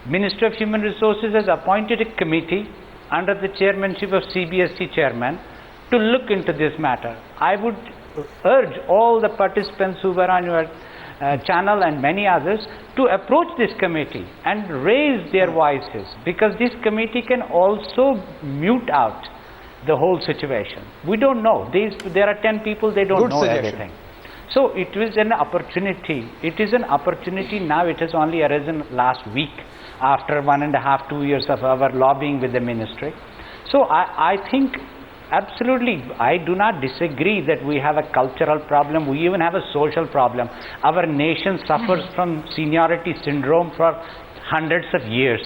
Ministry of Human Resources has appointed a committee under the chairmanship of CBSE chairman to look into this matter. I would urge all the participants who were on your channel and many others to approach this committee and raise their voices, because this committee can also mute out the whole situation. We don't know. There are 10 people, they don't know everything. So it was an opportunity. It is an opportunity now. It has only arisen last week after 1.5 to 2 years of our lobbying with the ministry. So I think absolutely, I do not disagree that we have a cultural problem. We even have a social problem. Our nation suffers from seniority syndrome for hundreds of years.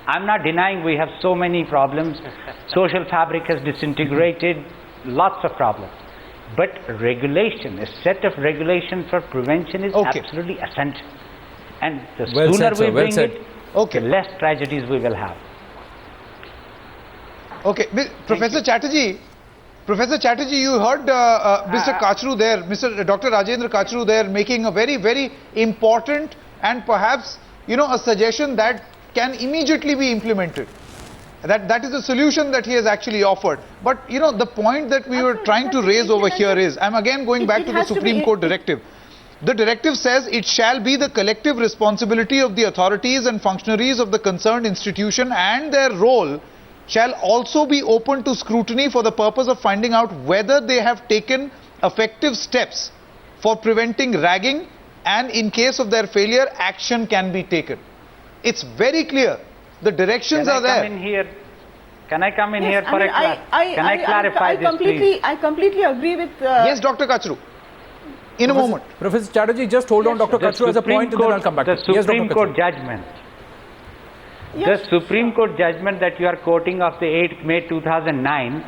I'm not denying we have so many problems. Social fabric has disintegrated, lots of problems. But regulation, a set of regulation for prevention is absolutely essential. And the sooner we bring it, the less tragedies we will have. Okay, Professor Chatterjee, you heard Mr. Kachru there, Dr. Rajendra Kachru there making a very, very important and perhaps, a suggestion that can immediately be implemented. That is the solution that he has actually offered. But, the point that we were trying to raise over here is, I'm again going back to the Supreme Court directive. The directive says it shall be the collective responsibility of the authorities and functionaries of the concerned institution, and their role shall also be open to scrutiny for the purpose of finding out whether they have taken effective steps for preventing ragging, and in case of their failure, action can be taken. It's very clear. The directions are there. Can I come in here for can I clarify this, please? I completely agree with... yes, Dr. Kachru. In a moment. Professor Chatterjee, just hold on. Dr. Kachru has a point and then I'll come back. The Supreme Court judgment. Yes, the Supreme Court judgment that you are quoting of the 8th May 2009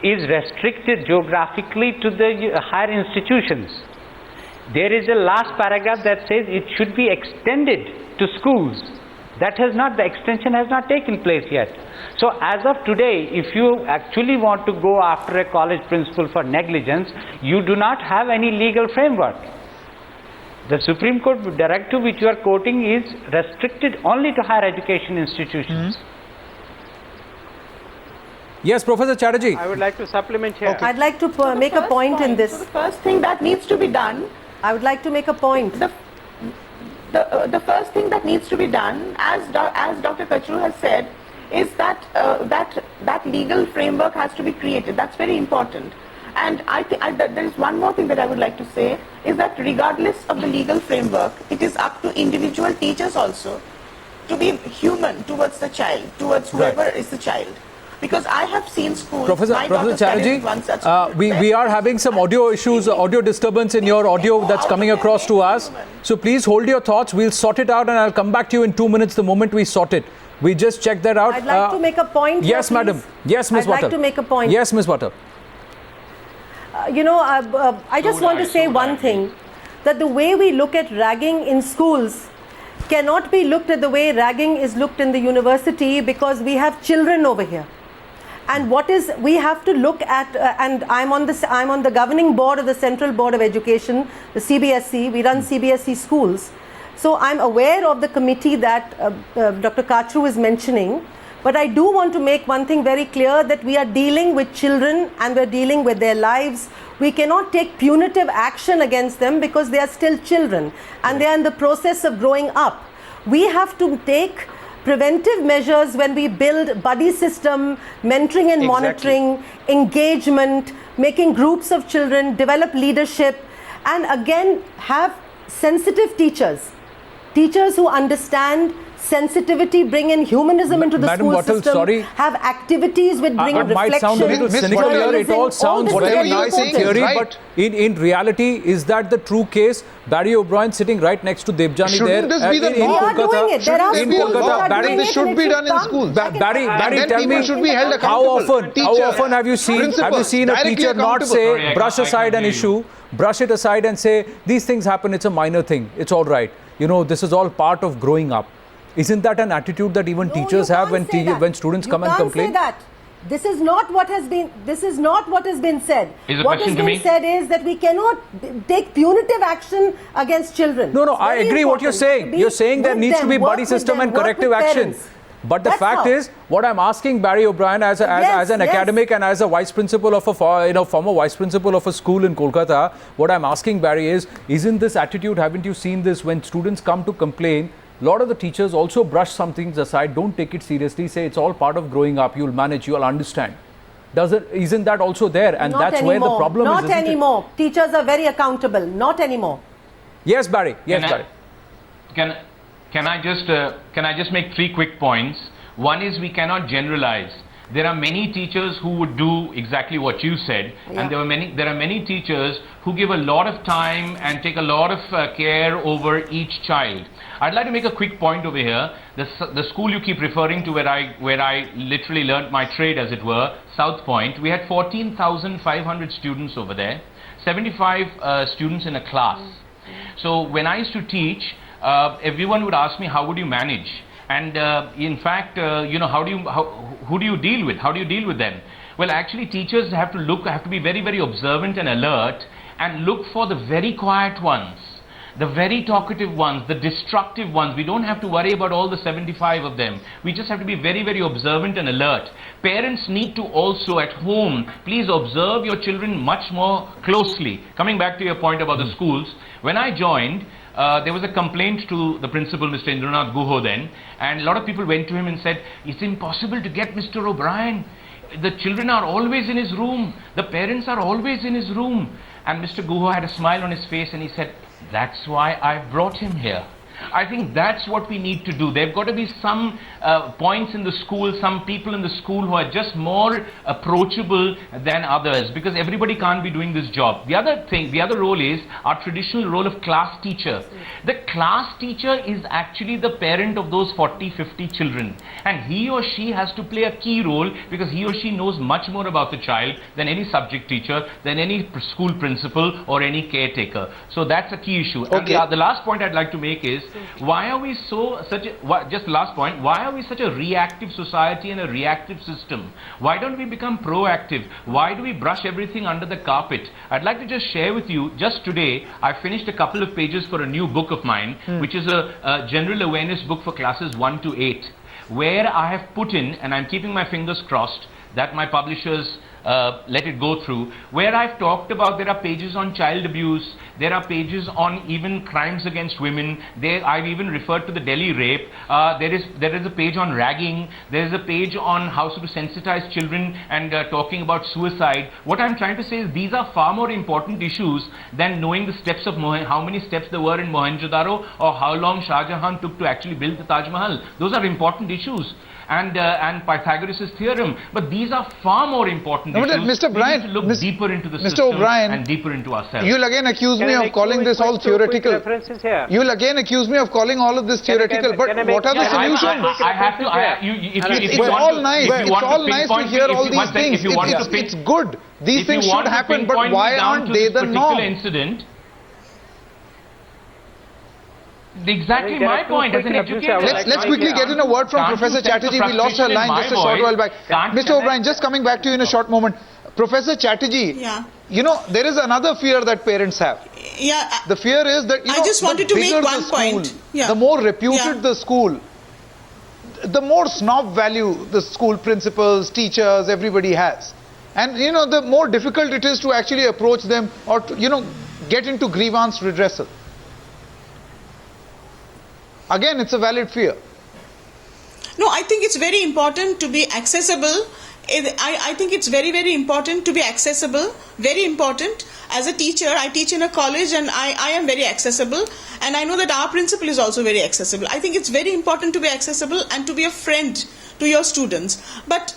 is restricted geographically to the higher institutions. There is a last paragraph that says it should be extended to schools. The extension has not taken place yet. So as of today, if you actually want to go after a college principal for negligence, you do not have any legal framework. The Supreme Court directive which you are quoting is restricted only to higher education institutions. Yes, Professor Chatterjee. I would like to supplement here. I'd like to make a point in this. The first thing that needs to be done, I would like to make a point. The first thing that needs to be done, as Dr. Kachru has said, is that that legal framework has to be created. That's very important. And there is one more thing that I would like to say, is that regardless of the legal framework, it is up to individual teachers also to be human towards the child, towards whoever is the child. Because I have seen schools... Professor Chatterjee, we are having some audio issues, audio disturbance in your audio that's coming across to us. So please hold your thoughts. We'll sort it out and I'll come back to you in 2 minutes the moment we sort it. We just check that out. I'd like to make a point. Yes, here, madam. Yes, Ms. Butter. I'd like to make a point. Yes, Ms. Butter. I just want to say one thing, that the way we look at ragging in schools cannot be looked at the way ragging is looked in the university, because we have children over here. And we have to look at, and I'm on the governing board of the Central Board of Education, the CBSE. We run CBSE schools. So I'm aware of the committee that Dr. Kachru is mentioning. But I do want to make one thing very clear, that we are dealing with children and we're dealing with their lives. We cannot take punitive action against them because they are still children and they are in the process of growing up. We have to take preventive measures when we build buddy system, mentoring and monitoring, engagement, making groups of children, develop leadership, and again have sensitive teachers who understand sensitivity, bring in humanism into the Madam school system, sorry. have activities which bring reflection. Might sound a little cynical here. It all sounds very nice in theory, but in reality, is that the true case? Barry O'Brien sitting right next to Debjani there. This be the they are doing it. There are schools that are doing this it, should be done in schools. Barry, tell me, should be held how accountable. often have you seen a teacher not say, brush aside an issue, brush it aside and say, these things happen, it's a minor thing, it's all right. This is all part of growing up. Isn't that an attitude that even teachers have when students come and complain? This is not what has been. This is not what has been said. Is the What question has to been me? said is that we cannot take punitive action against children. No, no, It's I very agree what you're important saying. to be You're saying there with needs to them, be work buddy with system them, and work corrective with action. parents. But the That's fact how. is, what I'm asking Barry O'Brien as Yes, an yes. academic and as a vice principal of a former vice principal of a school in Kolkata, what I'm asking Barry is, isn't this attitude? Haven't you seen this when students come to complain? A lot of the teachers also brush some things aside, don't take it seriously, say it's all part of growing up. You'll manage, you'll understand. Isn't that also there? And Not that's anymore. where the problem Not is. Isn't it? anymore. Teachers are very accountable. Not anymore. Yes, Barry. Yes, Can Barry. Can I just make 3 quick points? One is we cannot generalize. There are many teachers who would do exactly what you said, and there are many teachers who give a lot of time and take a lot of care over each child. I'd like to make a quick point over here. The school you keep referring to, where I literally learnt my trade, as it were, South Point. We had 14,500 students over there, 75 students in a class. So when I used to teach, everyone would ask me, how would you manage? And in fact, who do you deal with? How do you deal with them? Well, actually, teachers have to be very, very observant and alert, and look for the very quiet ones, the very talkative ones, the destructive ones. We don't have to worry about all the 75 of them. We just have to be very, very observant and alert. Parents need to also at home, please observe your children much more closely. Coming back to your point about the schools, when I joined, there was a complaint to the principal, Mr. Indranath Guho then, and a lot of people went to him and said, it's impossible to get Mr. O'Brien. The children are always in his room. The parents are always in his room. And Mr. Guho had a smile on his face and he said, that's why I brought him here. I think that's what we need to do. There've got to be some points in the school, some people in the school who are just more approachable than others, because everybody can't be doing this job. The other role is our traditional role of class teacher. The class teacher is actually the parent of those 40, 50 children, and he or she has to play a key role, because he or she knows much more about the child than any subject teacher, than any school principal or any caretaker. So that's a key issue. Okay. And the last point I'd like to make is, why are we just last point, why are we such a reactive society and a reactive system? Why don't we become proactive? Why do we brush everything under the carpet? I'd like to just share with you, just today, I finished a couple of pages for a new book of mine, which is a general awareness book for classes 1 to 8, where I have put in, and I'm keeping my fingers crossed that my publishers let it go through, where I've talked about, there are pages on child abuse, there are pages on even crimes against women, I've even referred to the Delhi rape, there is a page on ragging, there is a page on how to sensitize children, and talking about suicide. What I'm trying to say is these are far more important issues than knowing the steps of how many steps there were in Mohenjo-daro, or how long Shah Jahan took to actually build the Taj Mahal. Those are important issues. And Pythagoras' theorem, but these are far more important No, but issues. Mr. Bryan, we need to look deeper into the Mr. system O'Brien, and deeper into ourselves. You'll again accuse Can me I of make calling two this all quick theoretical. references here? You'll again accuse me of calling all of this theoretical. But can I make- what are the can I- solutions? I have to. It's all nice. It's all nice to hear all these things. It's good. These things should happen, but why aren't they the norm? Incident, exactly there my are two point as an quick references I educator. would Let's quickly get in a word from Can't you Professor sense the Chatterjee. We lost her frustration in line my just a short voice? while back. Can't Mr. you O'Brien, just coming back to you in a short moment. Professor Chatterjee, Yeah. you know, there is another fear that parents have. Yeah. The fear is that, you I know, just wanted the to make bigger one the school, point. Yeah. the more reputed Yeah. the school, the more snob value the school principals, teachers, everybody has. And, you know, the more difficult it is to actually approach them or to, you know, get into grievance redressal. Again, it's a valid fear. No, I think it's very important to be accessible. I think it's very, very important to be accessible. Very important. As a teacher, I teach in a college and I am very accessible. And I know that our principal is also very accessible. I think it's very important to be accessible and to be a friend to your students. But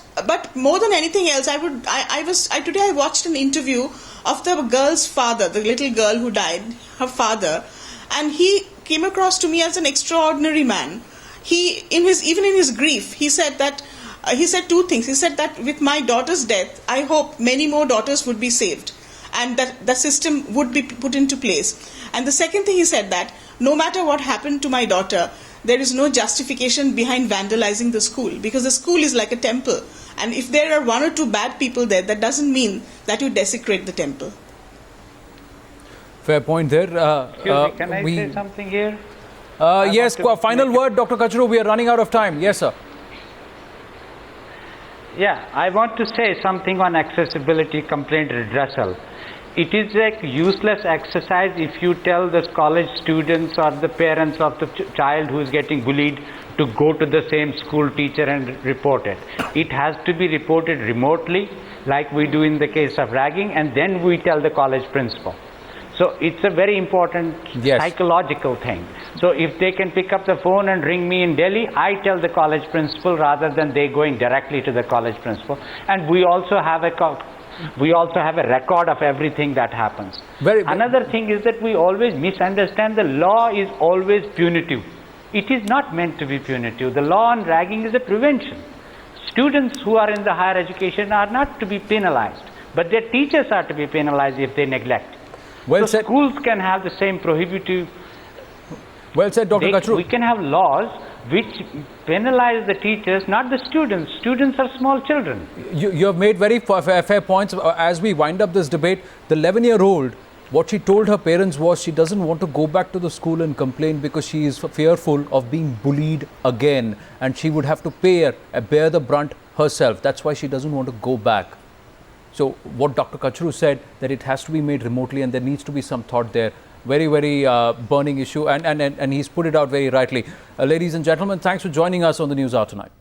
more than anything else, today I watched an interview of the girl's father, the little girl who died, her father, and he came across to me as an extraordinary man. Even in his grief, he said two things. He said that with my daughter's death, I hope many more daughters would be saved and that the system would be put into place. And the second thing he said, that no matter what happened to my daughter, there is no justification behind vandalizing the school, because the school is like a temple And if there are one or two bad people there, that doesn't mean that you desecrate the temple. Fair point there. Excuse me, can I say something here? Yes, want to final make word, Dr. Kachru. We are running out of time. Yes, sir. Yeah, I want to say something on accessibility complaint redressal. It is a useless exercise if you tell the college students or the parents of the child who is getting bullied to go to the same school teacher and report it. It has to be reported remotely, like we do in the case of ragging, and then we tell the college principal. So it's a very important psychological thing. So if they can pick up the phone and ring me in Delhi, I tell the college principal rather than they going directly to the college principal. And we also have a record of everything that happens. Another thing is that we always misunderstand the law is always punitive. It is not meant to be punitive. The law on ragging is a prevention. Students who are in the higher education are not to be penalized, but their teachers are to be penalized if they neglect. Well so said. Schools can have the same prohibitive. Well said, Dr. Kachru. We can have laws which penalize the teachers, not the students. Students are small children. You have made very fair points. As we wind up this debate, the 11-year-old, what she told her parents was she doesn't want to go back to the school and complain because she is fearful of being bullied again, and she would have to bear the brunt herself. That's why she doesn't want to go back. So what Dr. Kachru said, that it has to be made remotely and there needs to be some thought there. Very, very burning issue, and he's put it out very rightly. Ladies and gentlemen, thanks for joining us on the News Hour tonight.